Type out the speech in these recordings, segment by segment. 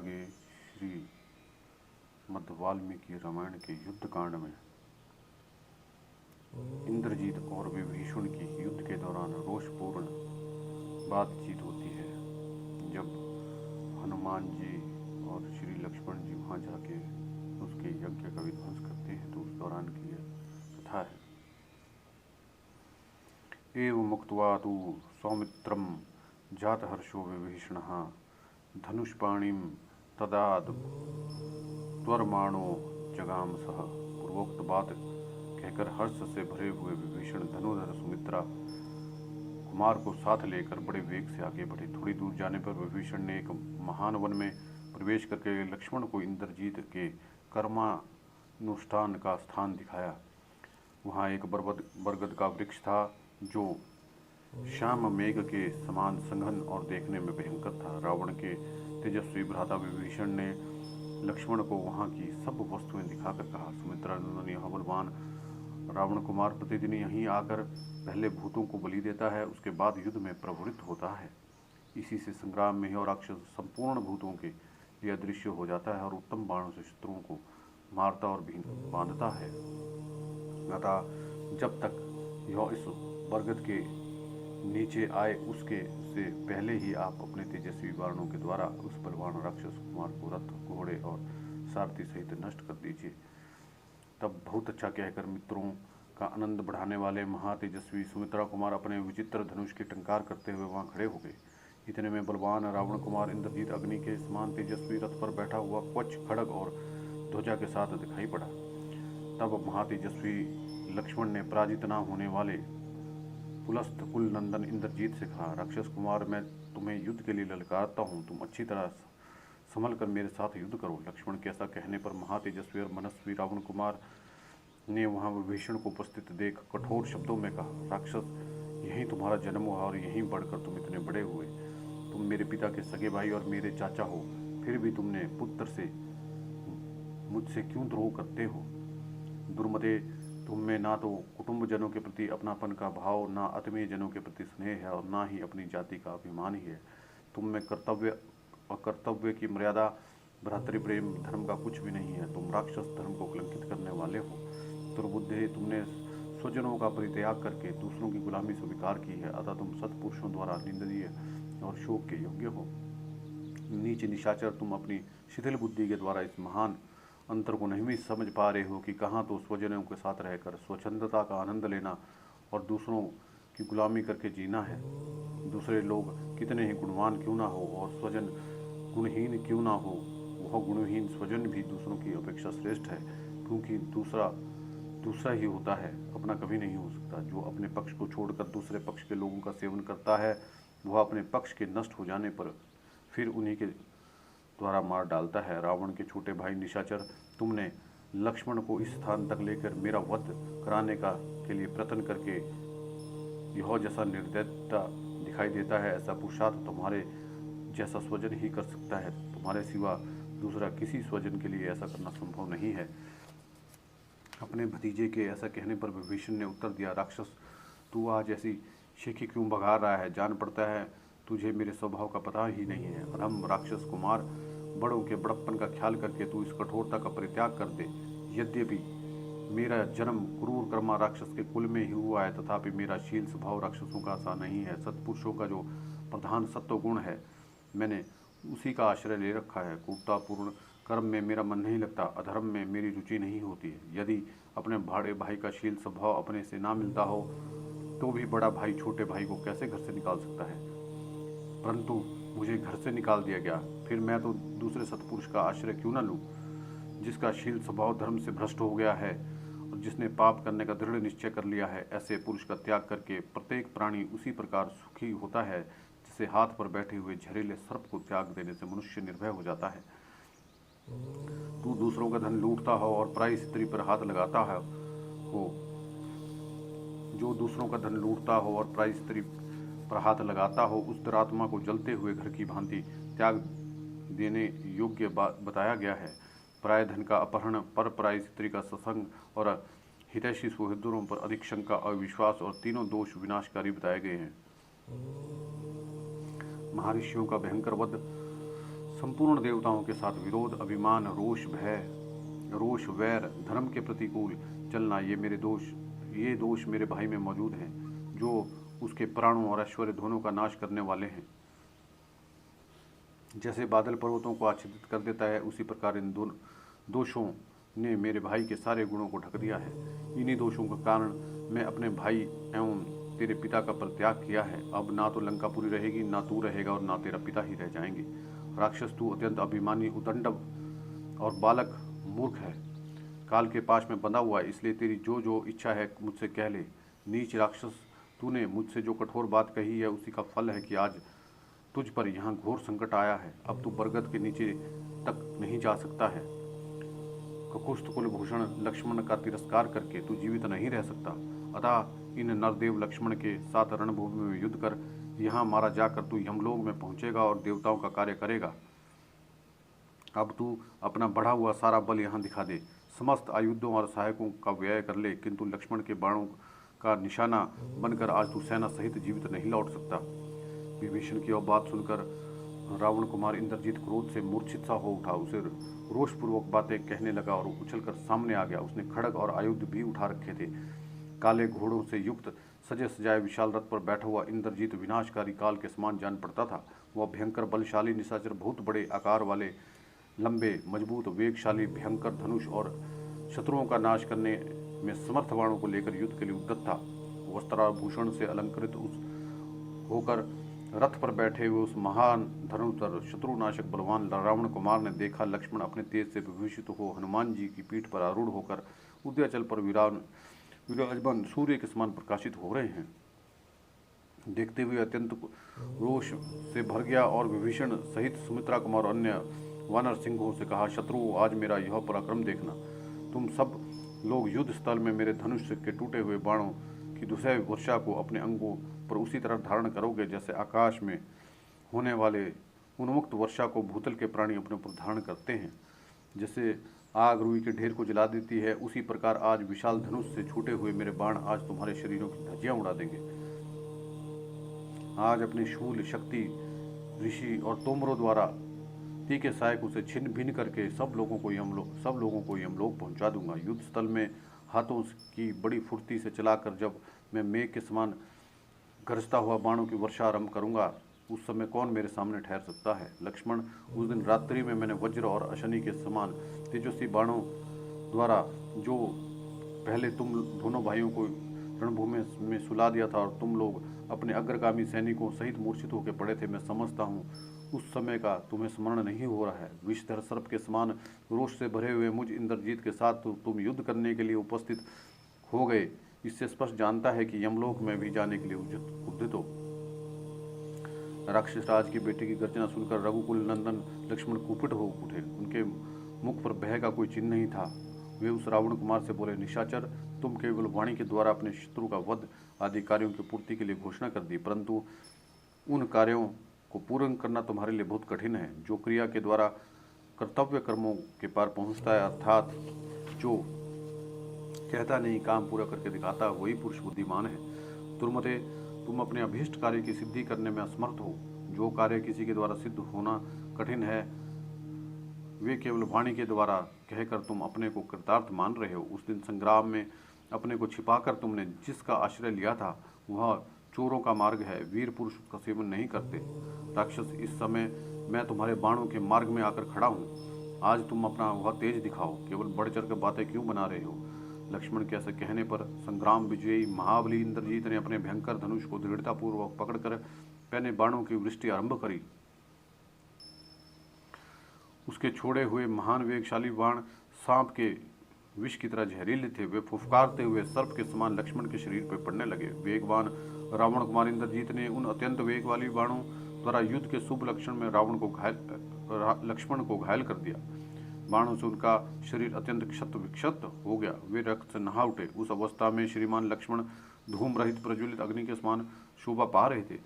आगे श्री मध्य वाल्मीकि रामायण के युद्ध कांड में इंद्रजीत और विभीषण की युद्ध के दौरान रोषपूर्ण बातचीत होती है। जब हनुमान जी और श्री लक्ष्मण जी वहाँ जाके उसके यज्ञ का विध्वंस करते हैं, तो उस दौरान की यह कथा है। एवं मुक्त्वा तु सौमित्रं जातहर्षो विभीषणः धनुष्पाणिं तदाद त्वरमाणो जगाम सह। पूर्वोक्त बात कहकर हर्ष से भरे हुए विभीषण धनुधर सुमित्रा कुमार को साथ लेकर बड़े वेग से आगे बढ़े। थोड़ी दूर जाने पर विभीषण ने एक महान वन में प्रवेश करके लक्ष्मण को इंद्रजीत के कर्मानुष्ठान का स्थान दिखाया। वहाँ एक बरगद का वृक्ष था जो श्याम मेघ के समान संघन और देखने में भयंकर था। रावण के तेजस्वी भ्राता विभीषण ने लक्ष्मण को वहाँ की सब वस्तुएं दिखाकर कहा, सुमित्रा नंदन यह बलवान रावण कुमार प्रतिदिन यहीं आकर पहले भूतों को बलि देता है, उसके बाद युद्ध में प्रवृत्त होता है। इसी से संग्राम में और राक्षस संपूर्ण भूतों के लिए अदृश्य हो जाता है और उत्तम बाणों से शत्रुओं को मारता और बांधता है। अतः जब तक यह इस बरगद के नीचे आए उसके से पहले ही आप अपने तेजस्वी बाणों के द्वारा उस बलवान राक्षस कुमार को रथ घोड़े और सारथी सहित नष्ट कर दीजिए। तब बहुत अच्छा कहकर मित्रों का आनंद बढ़ाने वाले महातेजस्वी सुमित्रा कुमार अपने विचित्र धनुष की टंकार करते हुए वहां खड़े हो गए। इतने में बलवान रावण कुमार इंद्रजीत अग्नि के समान तेजस्वी रथ पर बैठा हुआ क्वच खड़ग और ध्वजा के साथ दिखाई पड़ा। तब महातेजस्वी लक्ष्मण ने पराजित न होने वाले पुलस्त कुल नंदन इंद्रजीत से कहा, राक्षस कुमार मैं तुम्हें युद्ध के लिए ललकारता हूँ, तुम अच्छी तरह संभल कर मेरे साथ युद्ध करो। लक्ष्मण के ऐसा कहने पर महातेजस्वी और मनस्वी रावण कुमार ने वहां विभीषण को उपस्थित देख कठोर शब्दों में कहा, राक्षस यहीं तुम्हारा जन्म हुआ और यहीं बढ़कर तुम इतने बड़े हुए। तुम मेरे पिता के सगे भाई और मेरे चाचा हो, फिर भी तुमने पुत्र से मुझसे क्यों द्रोह करते हो। दुर्मते, तुम में ना तो कुटुंब जनों के प्रति अपनापन का भाव, ना आत्मीय जनों के प्रति स्नेह है और ना ही अपनी जाति का अभिमान ही है। तुम में कर्तव्य और कर्तव्य की मर्यादा, भ्रातृप्रेम, धर्म का कुछ भी नहीं है। तुम राक्षस धर्म को कलंकित करने वाले हो। दुर्बुद्धि, तुमने स्वजनों का परित्याग करके दूसरों की गुलामी स्वीकार की है, अतः तुम सत्पुरुषों द्वारा निंदनीय और शोक के योग्य हो। नीच निशाचर, तुम अपनी शिथिल बुद्धि के द्वारा इस महान अंतर को नहीं भी समझ पा रहे हो कि कहाँ तो स्वजनों के साथ रहकर स्वच्छंदता का आनंद लेना और दूसरों की गुलामी करके जीना है। दूसरे लोग कितने ही गुणवान क्यों ना हो और स्वजन गुणहीन क्यों ना हो, वह गुणहीन स्वजन भी दूसरों की अपेक्षा श्रेष्ठ है, क्योंकि दूसरा ही होता है, अपना कभी नहीं हो सकता। जो अपने पक्ष को छोड़कर दूसरे पक्ष के लोगों का सेवन करता है, वह अपने पक्ष के नष्ट हो जाने पर फिर उन्हीं के द्वारा मार डालता है। रावण के छोटे भाई निशाचर, तुमने लक्ष्मण को इस स्थान तक लेकर मेरा वध कराने के लिए प्रयत्न करके यह जैसा निर्दयता दिखाई देता है, ऐसा पुरुषार्थ तुम्हारे जैसा स्वजन ही कर सकता है। तुम्हारे सिवा दूसरा किसी स्वजन के लिए ऐसा करना संभव नहीं है। अपने भतीजे के ऐसा कहने पर विभीषण ने उत्तर दिया, राक्षस तू आज ऐसी शेखी क्यों भगा रहा है, जान पड़ता है तुझे मेरे स्वभाव का पता ही नहीं है। अधम राक्षस कुमार, बड़ों के बड़प्पन का ख्याल करके तू इस कठोरता का परित्याग कर दे। यद्यपि मेरा जन्म क्रूर कर्मा राक्षस के कुल में ही हुआ है, तथापि मेरा शील स्वभाव राक्षसों का सा नहीं है। सत्पुरुषों का जो प्रधान सत्व गुण है, मैंने उसी का आश्रय ले रखा है। क्रूरतापूर्ण कर्म में मेरा मन नहीं लगता, अधर्म में मेरी रुचि नहीं होती है। यदि अपने बड़े भाई का शील स्वभाव अपने से ना मिलता हो, तो भी बड़ा भाई छोटे भाई को कैसे घर से निकाल सकता है। परंतु मुझे घर से निकाल दिया गया, फिर मैं तो दूसरे सत्पुरुष का आश्रय क्यों न लूँ, जिसका शील स्वभाव धर्म से भ्रष्ट हो गया है और जिसने पाप करने का दृढ़ निश्चय कर लिया है। ऐसे पुरुष का त्याग करके प्रत्येक प्राणी उसी प्रकार सुखी होता है जैसे हाथ पर बैठे हुए जहरीले सर्प को त्याग देने से मनुष्य निर्भय हो जाता है। तू दूसरों का धन लूटता हो और पराई स्त्री पर हाथ लगाता हो, जो दूसरों का धन लूटता हो और पराई स्त्री पर हाथ लगाता हो, उस दुरात्मा को जलते हुए घर की भांति त्याग देने योग्य बताया गया है। पराय धन का अपहरण, पर पराई स्त्री का सत्संग और हितैषी सुहृदों पर अधिक शंका, अविश्वास और तीनों दोष विनाशकारी बताए गए हैं। महर्षियों का भयंकर वध संपूर्ण देवताओं के साथ विरोध, अभिमान, रोष, वैर, धर्म के प्रतिकूल चलना, ये दोष मेरे भाई में मौजूद हैं, जो उसके प्राणों और ऐश्वर्य दोनों का नाश करने वाले हैं। जैसे बादल पर्वतों को आच्छादित कर देता है, उसी प्रकार इन दोषों ने मेरे भाई के सारे गुणों को ढक दिया है। इन्हीं दोषों के कारण मैं अपने भाई एवं तेरे पिता का परित्याग किया है। अब ना तो लंकापुरी रहेगी, ना तू रहेगा और ना तेरा पिता ही रह जाएंगे। राक्षस, तू अत्यंत अभिमानी, उदंड और बालक मूर्ख है। काल के पाश में बंधा हुआ है, इसलिए तेरी जो इच्छा है मुझसे कह ले। नीच राक्षस, तूने मुझसे जो कठोर बात कही है, उसी का फल है कि आज तुझ पर यहाँ घोर संकट आया है। अब तू बरगद के नीचे तक नहीं जा सकता है। ककुस्थ कुलभूषण लक्ष्मण का तिरस्कार करके तू जीवित नहीं रह सकता। अतः इन नरदेव लक्ष्मण के साथ रणभूमि में युद्ध कर यहाँ मारा जाकर तू यमलोक में पहुँचेगा और देवताओं का कार्य करेगा। अब तू अपना बढ़ा हुआ सारा बल यहाँ दिखा दे, समस्त आयुधों और सहायकों का व्यय कर ले, किंतु लक्ष्मण के बाणों का निशाना बनकर आज तू सेना सहित जीवित नहीं लौट सकता। विभीषण की यह बात सुनकर रावण कुमार इंद्रजीत क्रोध से मूर्छित सा हो उठा। उसे रोषपूर्वक बातें कहने लगा और उछलकर सामने आ गया। उसने खड्ग और आयुध भी उठा रखे थे। काले घोड़ों से युक्त सजे सजाए विशाल रथ पर बैठा हुआ इंद्रजीत विनाशकारी काल के समान जान पड़ता था। वह भयंकर बलशाली निशाचर बहुत बड़े आकार वाले, लंबे, मजबूत, वेगशाली, भयंकर धनुष और शत्रुओं का नाश करने में समर्थ बाणों को लेकर युद्ध के लिए उद्यत था। वस्त्राभूषण से अलंकृत होकर रथ पर बैठे हुए उस महान धनुर्धर शत्रुनाशक बलवान रावण कुमार ने देखा लक्ष्मण अपने तेज से विभूषित हो हनुमान जी की पीठ पर आरूढ़ होकर उदयाचल पर विराजमान सूर्य के समान प्रकाशित हो रहे हैं। देखते हुए अत्यंत रोष से भर गया और विभीषण सहित सुमित्रा कुमार और अन्य वानर सिंहों से कहा, शत्रुओं, आज मेरा यह पराक्रम देखना। तुम सब लोग युद्ध स्थल में मेरे धनुष के टूटे हुए बाणों की दुसह वर्षा को अपने अंगों पर उसी तरह धारण करोगे जैसे आकाश में होने वाले उन्मुक्त वर्षा को भूतल के प्राणी अपने ऊपर धारण करते हैं। जैसे आग रुई के ढेर को जला देती है, उसी प्रकार आज विशाल धनुष से छूटे हुए मेरे बाण आज तुम्हारे शरीरों की धज्जियां उड़ा देंगे। आज अपनी शूल शक्ति ऋषि और तोमरों द्वारा तीखे सहायक उसे छिन्न भिन्न करके सब लोगों को यमलोक पहुंचा दूंगा। युद्ध स्थल में हाथों की बड़ी फुर्ती से चलाकर जब मैं मेघ के समान गरजता हुआ बाणों की वर्षा आरंभ करूंगा, उस समय कौन मेरे सामने ठहर सकता है। लक्ष्मण, उस दिन रात्रि में मैंने वज्र और अशनि के समान तेजस्वी बाणों द्वारा जो पहले तुम दोनों भाइयों को रणभूमि में सुला दिया था और तुम लोग अपने अग्रगामी सैनिकों सहित मूर्छित होकर पड़े थे, मैं समझता हूँ उस समय का तुम्हें स्मरण नहीं हो रहा है। विषधर सर्प के समान रोष से भरे हुए मुझ इंद्रजीत के साथ तुम युद्ध करने के लिए उपस्थित हो गए। इससे स्पष्ट जानता है कि यमलोक में भी जाने के लिए उद्यत हो। राक्षस राज के बेटे की गर्जना सुनकर रघुकुल नंदन लक्ष्मण कुपित हो उठे। उनके मुख पर भय का कोई चिन्ह नहीं था। वे उस रावण कुमार से बोले, निशाचर, तुम केवल वाणी के द्वारा अपने शत्रु का वध आदि कार्यों की पूर्ति के लिए घोषणा कर दी, परंतु उन कार्यों को पूर्ण करना तुम्हारे लिए बहुत कठिन है। जो क्रिया के द्वारा कर्तव्य कर्मों के पार पहुंचता है, अर्थात जो कहता नहीं काम पूरा करके दिखाता, वही पुरुष बुद्धिमान है। तुरमते, तुम अपने अभीष्ट कार्य की सिद्धि करने में असमर्थ हो। जो कार्य किसी के द्वारा सिद्ध होना कठिन है, वे केवल वाणी के द्वारा कहकर तुम अपने को कृतार्थ मान रहे हो। उस दिन संग्राम में अपने को छिपाकर तुमने जिसका आश्रय लिया था, वह चोरों का मार्ग है। वीर पुरुष उसका सेवन नहीं करते। राक्षस, इस समय मैं तुम्हारे बाणों के मार्ग में आकर खड़ा हूँ। आज तुम अपना वह तेज दिखाओ। केवल बढ़ चढ़ कर बातें क्यों बना रहे हो। लक्ष्मण के ऐसे कहने पर संग्राम विजयी महाबली इंद्रजीत ने अपने भयंकर धनुष को दृढ़तापूर्वक पकड़कर पहने बाणों की वृष्टि आरंभ करी। उसके छोड़े हुए महान वेगशाली बाण सांप के विष की तरह जहरीले थे। वे फुफकारते हुए सर्प के समान लक्ष्मण के शरीर पर पड़ने लगे। वेगवान रावण कुमार इंद्रजीत ने उन अत्यंत वेग वाली बाणों द्वारा युद्ध के शुभ लक्षण में लक्ष्मण को घायल कर दिया। बाणों से उनका शरीर अत्यंत क्षत विक्षत हो गया। वे रक्त से नहा उठे। उस अवस्था में श्रीमान लक्ष्मण धूम रहित प्रज्वलित अग्नि के समान शोभा पा रहे थे।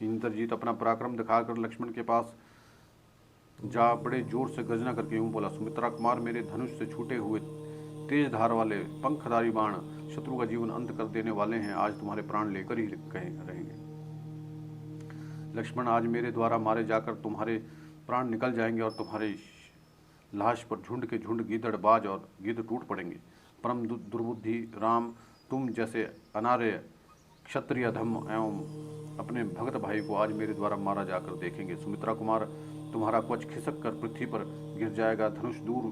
इंद्रजीत अपना पराक्रम दिखाकर लक्ष्मण के पास जा बड़े जोर से गर्जना करके यूं बोला, सुमित्रा कुमार, मेरे धनुष से छूटे हुए तेज धार वाले पंखधारी बाण शत्रु का जीवन अंत कर देने वाले हैं। आज तुम्हारे प्राण लेकर ही रहेंगे। लक्ष्मण, आज मेरे द्वारा मारे जाकर तुम्हारे प्राण निकल जाएंगे और तुम्हारे लाश पर झुंड के झुंड गीदड़बाज और गिद्ध टूट पड़ेंगे। परम दुर्बुद्धि राम, तुम जैसे अनार्य क्षत्रिय धर्म एवं अपने भगत भाई को आज मेरे द्वारा मारा जाकर देखेंगे। सुमित्रा कुमार, तुम्हारा कवच खिसक कर पृथ्वी पर गिर जाएगा, धनुष दूर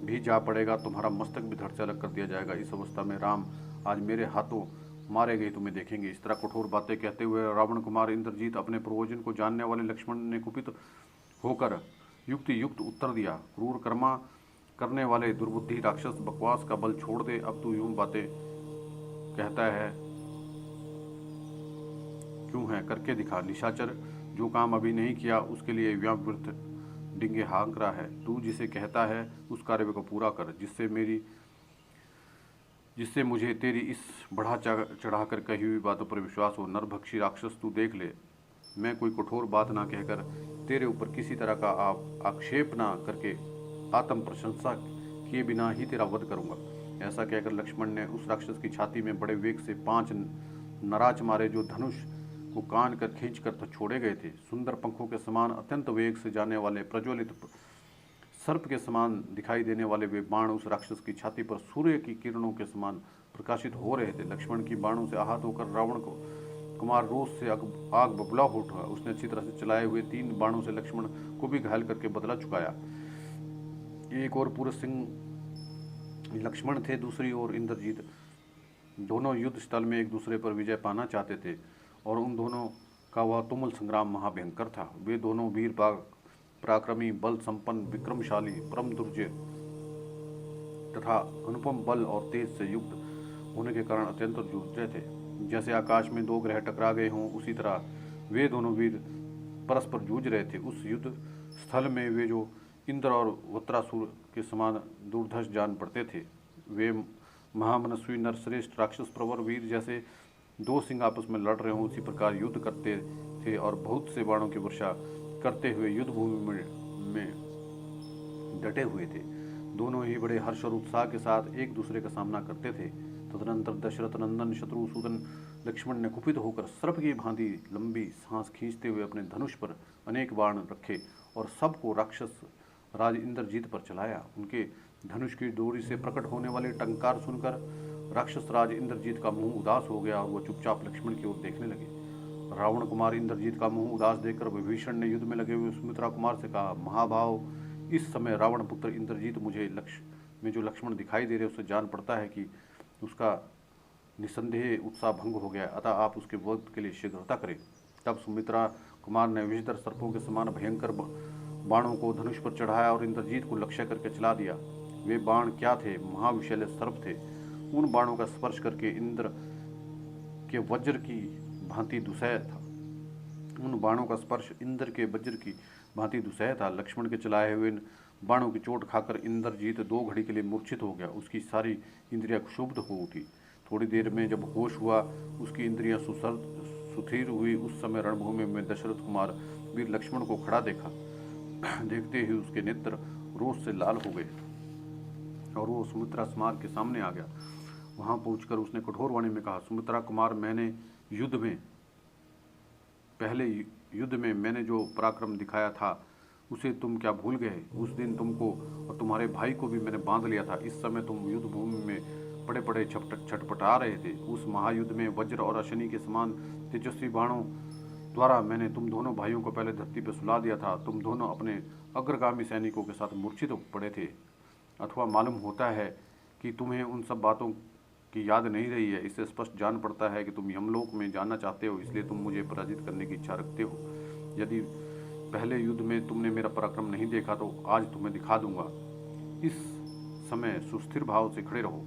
भी जा पड़ेगा, तुम्हारा मस्तक भी धड़ से अलग कर दिया जाएगा। इस अवस्था में राम आज मेरे हाथों मारे गए तुम्हें देखेंगे। इस तरह कठोर बातें कहते हुए रावण कुमार इंद्रजीत अपने पूर्वजन को जानने वाले लक्ष्मण ने कुपित होकर युक्ति युक्त उत्तर दिया। क्रूर कर्मा करने वाले दुर्बुद्धि राक्षस, बकवास का बल छोड़ दे। अब तू यूं बातें कहता है क्यों है? करके दिखा। निशाचर, जो काम अभी नहीं किया उसके लिए व्यावृत डिंगे हाँक रहा है। तू जिसे कहता है उस कार्य को पूरा कर, जिससे मुझे तेरी इस बढ़ा चढ़ाकर कही हुई बातों पर विश्वास हो। नरभक्षी राक्षस, तू देख ले, मैं कोई कठोर बात ना कहकर तेरे ऊपर किसी तरह का आक्षेप ना करके आत्म प्रशंसा किए बिना ही तेरा वध करूंगा। ऐसा कहकर लक्ष्मण ने उस राक्षस की छाती में बड़े वेग से 5 नराच मारे, जो धनुष को कान कर खींच कर तो छोड़े गए थे। सुंदर पंखों के समान अत्यंत वेग से जाने वाले, प्रज्वलित सर्प के समान दिखाई देने वाले वे बाण उस राक्षस की छाती पर सूर्य की किरणों के समान प्रकाशित हो रहे थे। लक्ष्मण की बाणों से आहत होकर रावण को कुमार रोष से आग बबूला उठा। उसने अच्छी तरह से चलाए हुए 3 बाणों से लक्ष्मण को भी घायल करके बदला चुकाया। एक और पुरुष सिंह लक्ष्मण थे, दूसरी ओर इंद्रजीत। दोनों युद्ध स्थल में एक दूसरे पर विजय पाना चाहते थे और उन दोनों का वह तुमुल संग्राम महाभयंकर था। वे दोनों वीर पराक्रमी, बल संपन्न, विक्रमशाली, परम दुर्जय तथा अनुपम बल और तेज से युक्त होने के कारण अत्यंत जूझ रहे थे। जैसे आकाश में 2 ग्रह टकरा गए हों, उसी तरह वे दोनों वीर परस्पर जूझ रहे थे। उस युद्ध स्थल में वे जो इंद्र और वत्रासुर के समान दुर्धर्ष जान पड़ते थे। वे महामनस्वी नरश्रेष्ठ राक्षस प्रवर वीर जैसे 2 सिंह आपस में लड़ रहे हों, उसी प्रकार युद्ध करते थे और बहुत से बाणों की वर्षा करते हुए युद्ध भूमि में डटे हुए थे। दोनों ही बड़े हर्ष और उत्साह के साथ एक दूसरे का सामना करते थे। तदनंतर दशरथ नंदन शत्रुसूदन लक्ष्मण ने कुपित होकर सर्प की भांति लंबी सांस खींचते हुए अपने धनुष पर अनेक बाण रखे और सबको राक्षस राज इंद्रजीत पर चलाया। उनके धनुष की डोरी से प्रकट होने वाले टंकार सुनकर राक्षस राज इंद्रजीत का मुंह उदास हो गया और वह चुपचाप लक्ष्मण की ओर देखने लगे। रावण कुमार इंद्रजीत का मुंह उदास देखकर विभीषण ने युद्ध में लगे हुए सुमित्रा कुमार से कहा, महाभाव, इस समय रावण पुत्र इंद्रजीत मुझे जो लक्ष्मण दिखाई दे रहे उससे जान पड़ता है कि उसका निसंदेह उत्साह भंग हो गया, अतः आप उसके वध के लिए शीघ्रता करें। तब सुमित्रा कुमार ने विषधर सर्पों के समान भयंकर बाणों को धनुष पर चढ़ाया और इंद्रजीत को लक्ष्य करके चला दिया। वे बाण क्या थे? महाविशैल सर्प थे। उन बाणों का स्पर्श करके इंद्र के वज्र की भांति दुसह था। उन बाणों का स्पर्श इंद्र के वज्र की भांति दुसह था। लक्ष्मण के चलाए हुए बाणों की चोट खाकर इंद्रजीत 2 घड़ी के लिए मूर्छित हो गया। उसकी सारी इंद्रियां क्षुब्ध हो उठी। थोड़ी देर में जब होश हुआ, उसकी इंद्रियां सुथिर हुई। उस समय रणभूमि में दशरथ कुमार वीर लक्ष्मण को खड़ा देखा। देखते ही उसके नेत्र रोष से लाल हो गए और वो सुमित्रा स्मारक के सामने आ गया। वहां पहुंचकर उसने कठोर वाणी में कहा, सुमित्रा कुमार, पहले युद्ध में मैंने जो पराक्रम दिखाया था उसे तुम क्या भूल गए? उस दिन तुमको और तुम्हारे भाई को भी मैंने बांध लिया था। इस समय तुम युद्ध भूमि में पड़े पड़े छटपटा रहे थे। उस महायुद्ध में वज्र और अशनि के समान तेजस्वी बाणों द्वारा मैंने तुम दोनों भाइयों को पहले धरती पर सुला दिया था। तुम दोनों अपने अग्रगामी सैनिकों के साथ मूर्छित पड़े थे, अथवा मालूम होता है कि तुम्हें उन सब बातों की याद नहीं रही है। इससे स्पष्ट जान पड़ता है कि तुम यमलोक में जाना चाहते हो, इसलिए तुम मुझे पराजित करने की इच्छा रखते हो। यदि पहले युद्ध में तुमने मेरा पराक्रम नहीं देखा तो आज तुम्हें दिखा दूंगा। इस समय सुस्थिर भाव से खड़े रहो।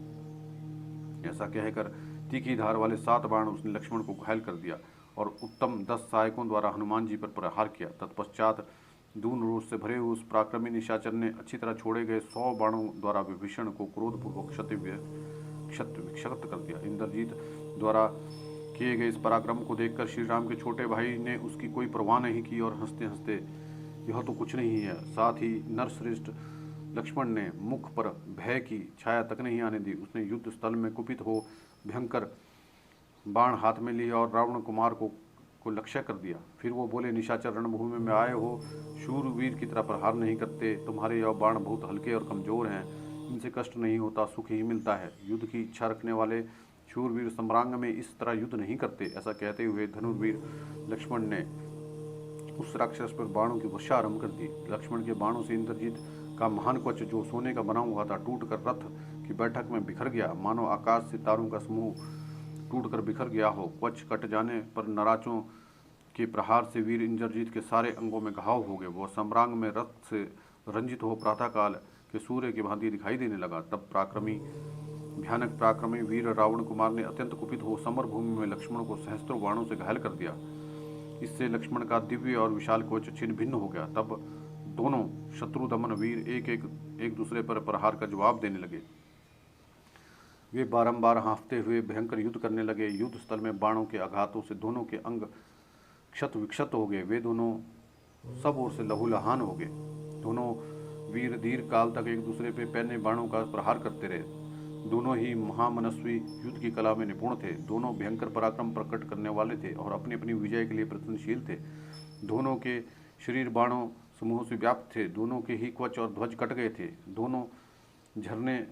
ऐसा कहकर तीखी धार वाले 7 बाण उसने लक्ष्मण को घायल कर दिया और उत्तम 10 सहायकों द्वारा हनुमान जी पर प्रहार किया। तत्पश्चात दून रोष से भरे हुए उस पराक्रमी निशाचर ने अच्छी तरह छोड़े गए 100 बाणों द्वारा विभीषण को क्रोधपूर्वक क्षत कर दिया। इंद्रजीत द्वारा किए गए इस पराक्रम को देखकर श्री राम के छोटे भाई ने उसकी कोई परवाह नहीं की और हंसते हंसते, यह तो कुछ नहीं है। साथ ही नरश्रेष्ठ लक्ष्मण ने मुख पर भय की छाया तक नहीं आने दी। उसने युद्ध स्थल में कुपित हो भयंकर बाण हाथ में लिया और रावण कुमार को को लक्ष्य कर दिया। फिर वो बोले, निशाचर, रणभूमि में आए हो, शूरवीर की तरह प्रहार नहीं करते। तुम्हारे यह बाण बहुत हल्के और कमजोर हैं, इनसे कष्ट नहीं होता, सुख ही मिलता है। युद्ध की इच्छा रखने वाले शूरवीर सम्रांग में इस तरह युद्ध नहीं करते। ऐसा कहते हुए धनुर्वीर लक्ष्मण ने उस राक्षस पर बाणों की वर्षा आरंभ कर दी। लक्ष्मण के बाणों से इंद्रजीत का महान कवच, जो सोने का बना हुआ था, टूटकर रथ की बैठक में बिखर गया, मानो आकाश से तारों का समूह टूटकर बिखर गया हो। कवच कट जाने पर नराचों के प्रहार से वीर इंद्रजीत के सारे अंगों में घाव हो गए। वह सम्रांग में रक्त से रंजित हो प्रातःकाल के सूर्य की भांति दिखाई देने लगा। तब भयानक पराक्रमी वीर रावण कुमार ने अत्यंत कुपित हो समर भूमि में लक्ष्मण को सहस्त्रों बाणों से घायल कर दिया। इससे लक्ष्मण का दिव्य और विशाल कवच छिन्न भिन्न हो गया। तब दोनों शत्रु दमन वीर एक दूसरे पर प्रहार का जवाब देने लगे। वे बारंबार हाँफते हुए भयंकर युद्ध करने लगे। युद्ध स्थल में बाणों के आघातों से दोनों के अंग क्षत विक्षत हो गए। वे दोनों सब ओर से लहूलुहान हो गए। दोनों वीर दीर्घ काल तक एक दूसरे पर पैने बाणों का प्रहार करते रहे। दोनों ही महामनस्वी युद्ध की कला में निपुण थे। दोनों भयंकर पराक्रम प्रकट करने वाले थे और अपनी अपनी विजय के लिए प्रयत्नशील थे। दोनों के शरीर बाणों समूहों से व्याप्त थे। दोनों के ही कवच और ध्वज कट गए थे। दोनों झरने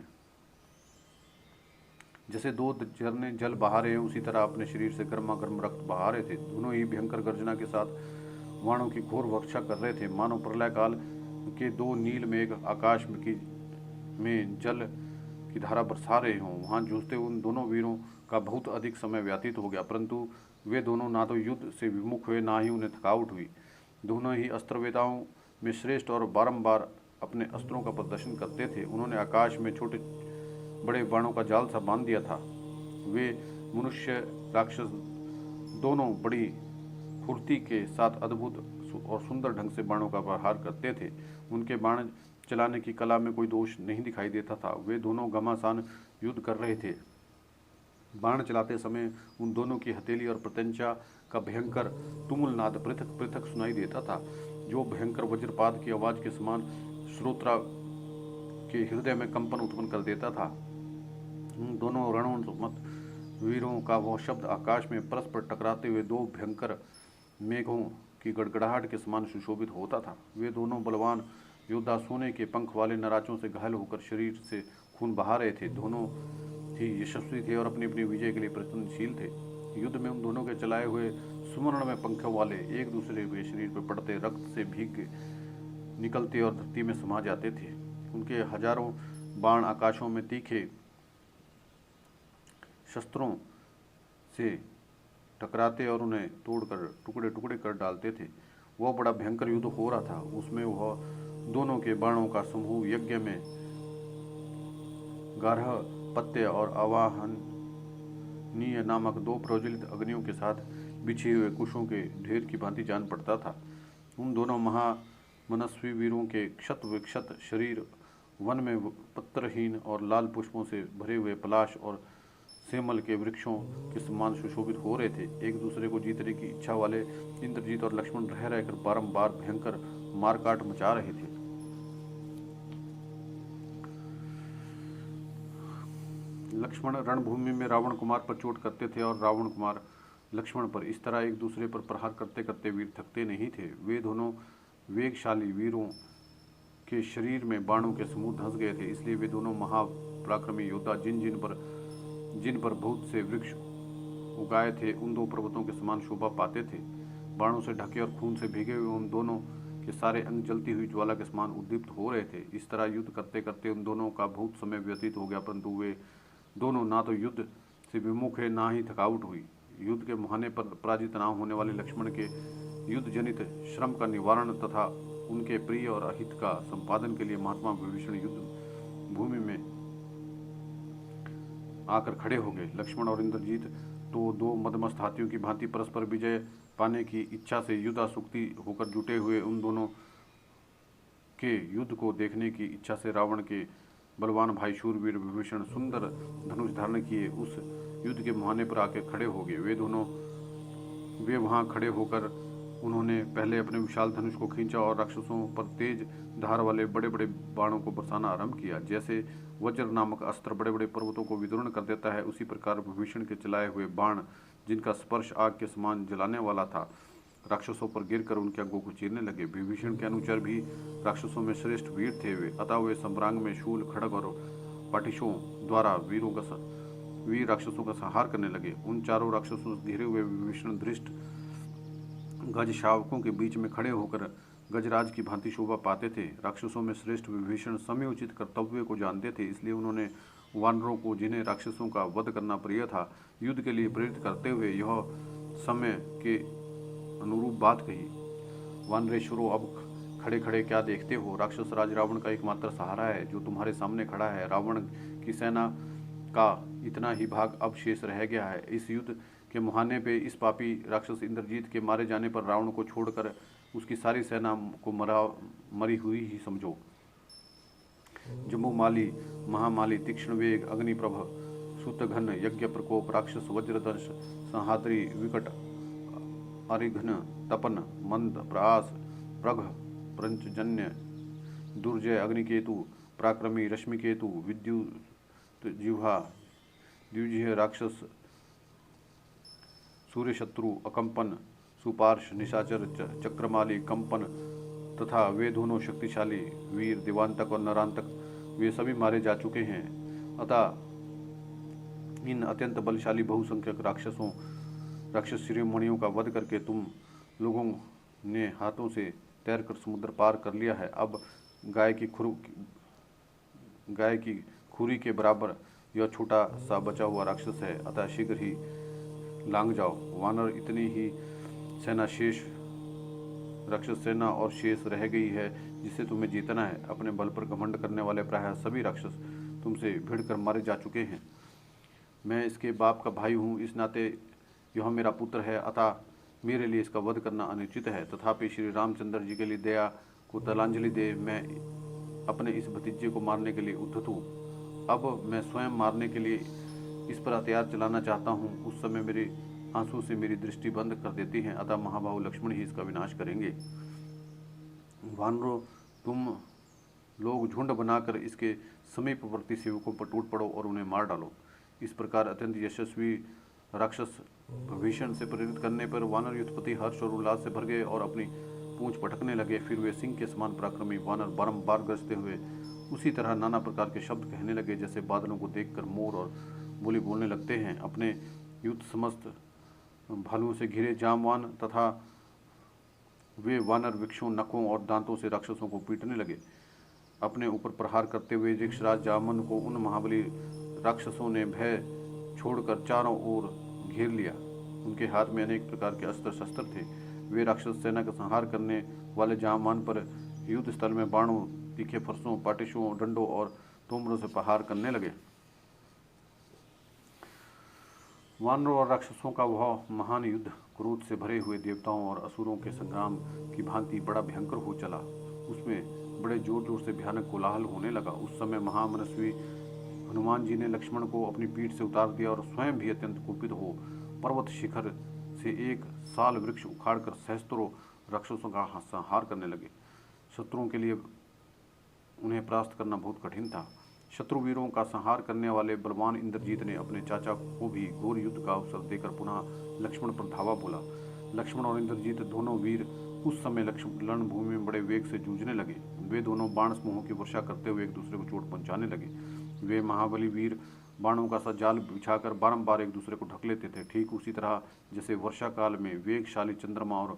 जैसे दो झरने जल बहा रहे हैं, उसी तरह अपने शरीर से गर्मा गर्म रक्त बहा रहे थे। दोनों ही भयंकर गर्जना के साथ बाणों की घोर वर्षा कर रहे थे, मानो प्रलय काल के दो नील मेघ आकाश में जल की धारा बरसा रहे हों। वहाँ जूझते उन दोनों वीरों का बहुत अधिक समय व्यतीत हो गया, परंतु वे दोनों ना तो युद्ध से विमुख हुए, ना ही उन्हें थकावट हुई। दोनों ही अस्त्रवेताओं में श्रेष्ठ और बारंबार अपने अस्त्रों का प्रदर्शन करते थे। उन्होंने आकाश में छोटे बड़े बाणों का जाल सा बांध दिया था। वे मनुष्य राक्षस दोनों बड़ी फुर्ती के साथ अद्भुत और सुंदर ढंग से बाणों का प्रहार करते थे। उनके बाण चलाने की कला में कोई दोष नहीं दिखाई देता था। वे दोनों घमासान युद्ध कर रहे थे। बाण चलाते समय उन दोनों की हथेली और प्रत्यंचा का भयंकर तुमुल नाद पृथक पृथक सुनाई देता था, जो भयंकर वज्रपात की आवाज के समान श्रोता के हृदय में कंपन उत्पन्न कर देता था। उन दोनों रणोन्मत्त वीरों का वह शब्द आकाश में परस्पर टकराते हुए दो भयंकर मेघों की गड़गड़ाहट के समान सुशोभित होता था। वे दोनों बलवान योद्धा सोने के पंख वाले नराचों से घायल होकर शरीर से खून बहा रहे थे। दोनों ही यशस्वी थे और अपनी अपनी विजय के लिए प्रयत्नशील थे। युद्ध में उन दोनों के चलाए हुए सुवर्ण में पंखों वाले एक दूसरे के शरीर पर पड़ते रक्त से भीग निकलते और धरती में समा जाते थे। उनके हजारों बाण आकाशों में तीखे शस्त्रों से टकराते और उन्हें तोड़कर टुकड़े टुकड़े कर डालते थे। वह बड़ा भयंकर युद्ध हो रहा था। उसमें वह दोनों के बाणों का समूह यज्ञ में गारह पत्ते और आवाहनीय नामक दो प्रज्वलित अग्नियों के साथ बिछे हुए कुशों के ढेर की भांति जान पड़ता था। उन दोनों महामनस्वी वीरों के क्षत विक्षत शरीर वन में पत्रहीन और लाल पुष्पों से भरे हुए पलाश और सेमल के वृक्षों के समान सुशोभित हो रहे थे। एक दूसरे को जीतने की इच्छा वाले इंद्रजीत और लक्ष्मण रह रहकर बारंबार भयंकर मारकाट मचा रहे थे। लक्ष्मण रणभूमि में रावण कुमार पर चोट करते थे और रावण कुमार लक्ष्मण पर। इस तरह एक दूसरे पर प्रहार करते करते वीर थकते नहीं थे। वे दोनों वेगशाली वीरों के शरीर में बाणों के समूह धंस गए थे, इसलिए वे दोनों महापराक्रमी योद्धा जिन पर बहुत से वृक्ष उगाए थे, उन दो पर्वतों के समान शोभा पाते थे। बाणों से ढके और खून से भीगे हुए उन दोनों के सारे अंग जलती हुई ज्वाला के समान उद्दीप्त हो रहे थे। इस तरह युद्ध करते करते उन दोनों का बहुत समय व्यतीत हो गया, परंतु वे दोनों ना तो युद्ध से विमुख है, ना ही थकावट हुई। युद्ध के मुहाने पर पराजित न होने वाले लक्ष्मण के युद्ध जनित श्रम का निवारण तथा उनके प्रिय और अहित का संपादन के लिए महात्मा विभीषण युद्ध भूमि में आकर खड़े हो गए। लक्ष्मण और इंद्रजीत तो दो मदमस्त हाथियों की भांति परस्पर विजय पाने की इच्छा से युद्धासक्ति होकर जुटे हुए उन दोनों के युद्ध को देखने की इच्छा से रावण के बलवान भाई शूरवीर विभीषण सुंदर धनुष धारण किए उस युद्ध के मुहाने पर आके खड़े हो गए। वे वहां खड़े होकर उन्होंने पहले अपने विशाल धनुष को खींचा और राक्षसों पर तेज धार वाले बड़े बड़े बाणों को बरसाना आरंभ किया। जैसे वज्र नामक अस्त्र बड़े बड़े पर्वतों को विदूर्ण कर देता है, उसी प्रकार विभीषण के चलाए हुए बाण जिनका स्पर्श आग के समान जलाने वाला था, राक्षसों पर गिरकर उनके अंगों को चीरने लगे। विभीषण के अनुचर भी राक्षसों में श्रेष्ठ वीर थे वे, अतः वे सम्रांग में शूल, खड्ग और पाटिशों द्वारा वीर राक्षसों का संहार करने लगे। उन चारों राक्षसों से घिरे हुए विभीषण धृष्ट गज शावकों के बीच में खड़े होकर गजराज की भांति शोभा पाते थे। राक्षसों में श्रेष्ठ विभीषण समयोचित कर्तव्य को जानते थे, इसलिए उन्होंने वानरों को, जिन्हें राक्षसों का वध करना प्रिय था, युद्ध के लिए प्रेरित करते हुए यह समय के अनुरूप बात कही। वानरेश्वरों, अब खड़े खड़े क्या देखते हो? राक्षस राज रावण का एकमात्र सहारा है जो तुम्हारे सामने खड़ा है। रावण की सेना का इतना ही भाग अब शेष रह गया है। इस युद्ध के मुहाने पे इस पापी राक्षस इंद्रजीत के मारे जाने पर रावण को छोड़कर उसकी सारी सेना को मरी हुई ही समझो। जम्बूमाली, महामाली, तीक्ष्ण वेग, अग्निप्रभ, सूतघन, यज्ञ प्रकोप, राक्षस, वज्रदंश, संहात्री, विकट, अरिघ्न, तपन, मंद, प्रयास, प्रघ, प्रंचजन्य, दुर्जय, अग्निकेतु, पराक्रमी, रश्मिकेतु, विद्युत जिह्वा, द्विजिह्व राक्षस, सूर्य शत्रु, अकंपन, सुपार्श, निशाचर, चक्रमाली, कंपन तथा वे दोनों शक्तिशाली वीर देवांतक और नरांतक वे सभी मारे जा चुके हैं। अतः इन अत्यंत बलशाली बहुसंख्यक राक्षस शिरोमणियों का वध करके तुम लोगों ने हाथों से तैरकर समुद्र पार कर लिया है। अब गाय की खुरी के बराबर यह छोटा सा बचा हुआ राक्षस है, अतः शीघ्र ही लांग जाओ। वानर, इतनी ही सेना शेष राक्षस सेना और शेष रह गई है जिसे तुम्हें जीतना है। अपने बल पर घमंड करने वाले प्रायः सभी राक्षस तुमसे भिड़कर मारे जा चुके हैं। मैं इसके बाप का भाई हूँ, इस नाते यह मेरा पुत्र है, अतः मेरे लिए इसका वध करना अनुचित है। तथापि श्री रामचंद्र जी के लिए दया को तलांजलि दे मैं अपने इस भतीजे को मारने के लिए उद्धत हूँ। अब मैं स्वयं मारने के लिए इस पर हथियार चलाना चाहता हूँ, उस समय मेरे आंसू से मेरी दृष्टि बंद कर देती हैं, अतः महाबाहु लक्ष्मण ही इसका विनाश करेंगे। वानरों, तुम लोग झुंड बनाकर इसके समीपवर्ती सेवकों पर टूट पड़ो और उन्हें मार डालो। इस प्रकार अत्यंत यशस्वी राक्षस भीषण से प्रेरित करने पर वानर युद्धपति हर्ष और उल्लास से भर गए और अपनी पूंछ पटकने लगे। फिर वे सिंह के समान पराक्रमी वानर बारंबार गरजते हुए उसी तरह नाना प्रकार के शब्द कहने लगे जैसे बादलों को देखकर मोर और बोली बोलने लगते हैं। अपने युद्ध समस्त भालुओं से घिरे जामवान तथा वे वानर वृक्षों, नखों और दांतों से राक्षसों को पीटने लगे। अपने ऊपर प्रहार करते हुए ऋक्षराज जामन को उन महाबली राक्षसों ने भय छोड़कर चारों ओर घेर लिया। उनके हाथ में अनेक प्रकार के अस्त्र शस्त्र थे। वे राक्षस सेना का संहार करने वाले जामवान पर युद्ध स्थल में बाणों, तीखे फरसों, पाटिशों, डंडों और तोमरों से प्रहार करने लगे। वानरों और राक्षसों का वह महान युद्ध क्रोध से भरे हुए देवताओं और असुरों के संग्राम की भांति बड़ा भयंकर हो चला। उसमें बड़े जोर जोर से भयानक कोलाहल होने लगा। उस समय महामनस्वी हनुमान जी ने लक्ष्मण को अपनी पीठ से उतार दिया और स्वयं भी अत्यंत कुपित हो पर्वत शिखर से एक साल वृक्ष उखाड़कर सहस्त्रों राक्षसों का संहार करने लगे। शत्रुओं के लिए उन्हें परास्त करना बहुत कठिन था। शत्रुवीरों का संहार करने वाले बलवान इंद्रजीत ने अपने चाचा को भी घोर युद्ध का अवसर देकर पुनः लक्ष्मण पर धावा बोला। लक्ष्मण और इंद्रजीत दोनों वीर उस समय रणभूमि में बड़े वेग से जूझने लगे। वे दोनों बाण समूहों की वर्षा करते हुए एक दूसरे को चोट पहुंचाने लगे। वे महाबली वीर बाणों का सा जाल बिछाकर बारंबार एक दूसरे को ढक लेते थे, ठीक उसी तरह जैसे वर्षा काल में वेगशाली चंद्रमा और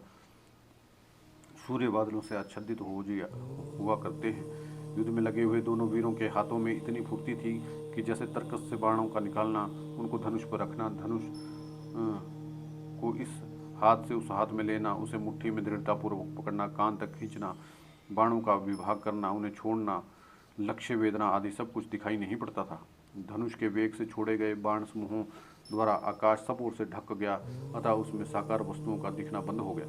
सूर्य बादलों से आच्छादित हुआ करते हैं। युद्ध में लगे हुए दोनों वीरों के हाथों में इतनी फुर्ती थी कि जैसे तरकस से बाणों का निकालना, उनको धनुष पर रखना, धनुष को इस हाथ से उस हाथ में लेना, उसे मुट्ठी में दृढ़तापूर्वक पकड़ना, कान तक खींचना, बाणों का विभाग करना, उन्हें छोड़ना, लक्ष्य वेदना आदि सब कुछ दिखाई नहीं पड़ता था। धनुष के वेग से छोड़े गए बाण समूहों द्वारा आकाश सब ओर से ढक गया, अतः उसमें साकार वस्तुओं का दिखना बंद हो गया।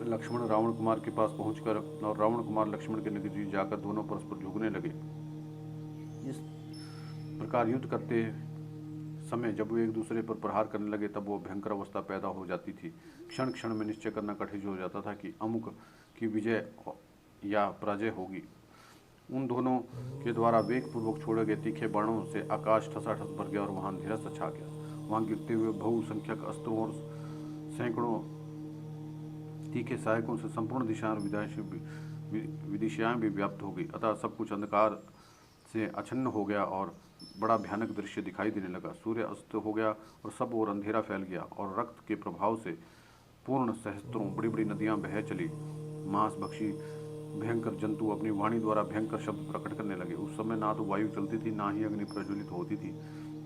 लक्ष्मण रावण कुमार के पास पहुंचकर और रावण कुमार लक्ष्मण के नजदीक जाकर दोनों परस्पर झुकने लगे। इस प्रकार युद्ध करते समय जब वो एक दूसरे पर प्रहार करने लगे तब वो भयंकर अवस्था पैदा हो जाती थी। क्षण क्षण में निश्चय करना कठिन हो जाता था कि अमुक की विजय या पराजय होगी। उन दोनों के द्वारा वेगपूर्वक छोड़े गए तीखे बाणों से आकाश ठसाठस भर गया और वहां अंधेरा सा छा गया। वहां गिरते हुए बहुसंख्यक अस्त्रों और सैकड़ों तीखे सहायकों से संपूर्ण दिशाएं विदिशाएं भी व्याप्त हो गई। अतः सब कुछ अंधकार से आच्छन्न हो गया और बड़ा भयानक दृश्य दिखाई देने लगा। सूर्य अस्त हो गया और सब ओर अंधेरा फैल गया और रक्त के प्रभाव से पूर्ण सहस्त्रों बड़ी बड़ी नदियां बह चली। मांसभक्षी भयंकर जंतु अपनी वाणी द्वारा भयंकर शब्द प्रकट करने लगे। उस समय ना तो वायु चलती थी, ना ही अग्नि प्रज्वलित होती थी।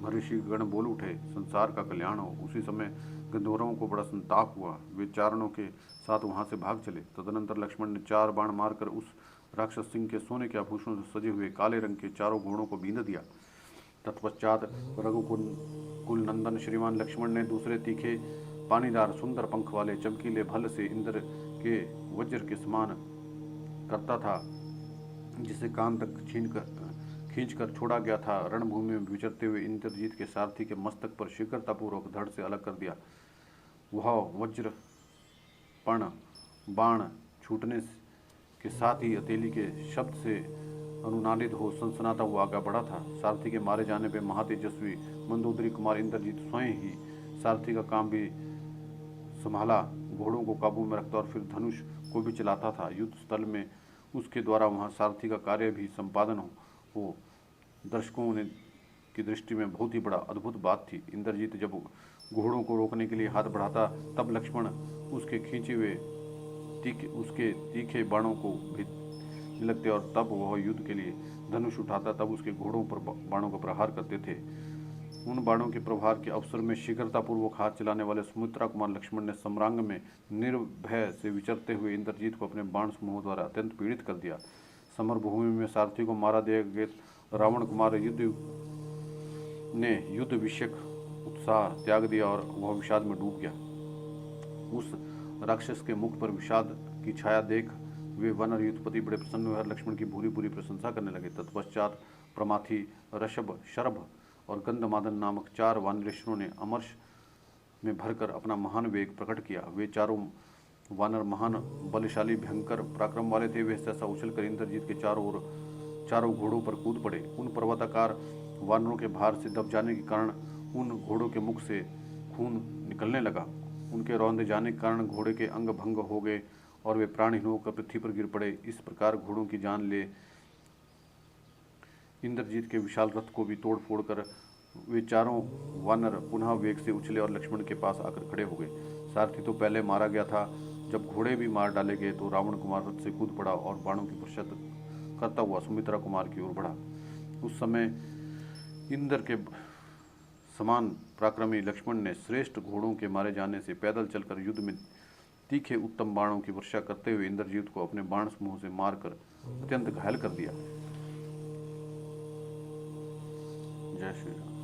महर्षि गण बोल उठे, संसार का कल्याण हो। उसी समय गंधर्वों को बड़ा संताप हुआ। वे चारणों के साथ वहां से भाग चले। तदनंतर लक्ष्मण ने 4 बाण मारकर उस राक्षस सिंह के सोने के आभूषणों से सजे हुए काले रंग के चारों घोड़ों को बींध दिया। तत्पश्चात रघुकुल कुल नंदन श्रीमान लक्ष्मण ने दूसरे तीखे पानीदार सुंदर पंख वाले चमकीले भल से इंद्र के वज्र के समान करता था, जिसे कान तक खींचकर छोड़ा गया था, रणभूमि में विचरते हुए इंद्रजीत के सारथी के मस्तक पर शीघ्रतापूर्वक धड़ से अलग कर दिया। वह वज्र पण बाण छूटने के साथ ही हथेली के शब्द से अनुनादित हो सनसनाता हुआ आगे बढ़ा था। सारथी के मारे जाने पर महातेजस्वी मंदोदरी कुमार इंद्रजीत स्वयं ही सारथी का काम भी संभाला, घोड़ों को काबू में रखता और फिर धनुष को भी चलाता था। युद्ध स्थल में उसके द्वारा वहां सारथी का कार्य भी संपादन हो दर्शकों ने की दृष्टि में बहुत ही बड़ा अद्भुत बात थी। इंद्रजीत जब घोड़ों को रोकने के लिए हाथ बढ़ाता, तब लक्ष्मण उसके खींचे हुए उसके तीखे बाणों को भी लगते और तब वह युद्ध के लिए धनुष उठाता, तब उसके घोड़ों पर बाणों का प्रहार करते थे। उन बाणों के प्रहार के अवसर में शीघ्रतापूर्वक हाथ चलाने वाले सुमित्रा कुमार लक्ष्मण ने सम्रांग में निर्भय से विचरते हुए इंद्रजीत को अपने बाण समूह द्वारा अत्यंत पीड़ित कर दिया। समरभूमि में सारथी को मारा दिया गया रावण कुमार युद्ध विषयक उत्साह त्याग दिया और वह विषाद में डूब गया। उस राक्षस के मुख पर विषाद की छाया देख वे वानर युद्धपति बड़े प्रसन्न हुए और लक्ष्मण की भूरी भूरी प्रशंसा करने लगे। तत्पश्चात प्रमाथी, ऋषभ, शरभ और गंधमादन नामक 4 वानरेश्वरों ने अमर्ष में भरकर अपना महान वेग प्रकट किया। वे चारों वानर महान बलशाली भयंकर पराक्रम वाले थे। वे सहसा उछलकर इंद्रजीत के चारों घोड़ों पर कूद पड़े। उन पर्वताकार वानरों के भार से दब जाने के कारण उन घोड़ों के मुख से खून निकलने लगा। उनके रौंदे जाने के कारण घोड़े के अंग भंग हो गए और वे प्राणहीन होकर पृथ्वी पर गिर पड़े। इस प्रकार घोड़ों की जान ले इंद्रजीत के विशाल रथ को भी तोड़ फोड़ कर वे चारों वानर पुनः वेग से उछले और लक्ष्मण के पास आकर खड़े हो गए। सारथी तो पहले मारा गया था। जब घोड़े भी मार डाले गए तो रावण कुमार रथ से कूद पड़ा और बाणों की वर्षा करता हुआ सुमित्रा कुमार की ओर बढ़ा। उस समय इंद्र के समान पराक्रमी लक्ष्मण ने श्रेष्ठ घोड़ों के मारे जाने से पैदल चलकर युद्ध में तीखे उत्तम बाणों की वर्षा करते हुए इंद्रजीत को अपने बाण समूह से मारकर अत्यंत घायल कर दिया। जय श्री राम।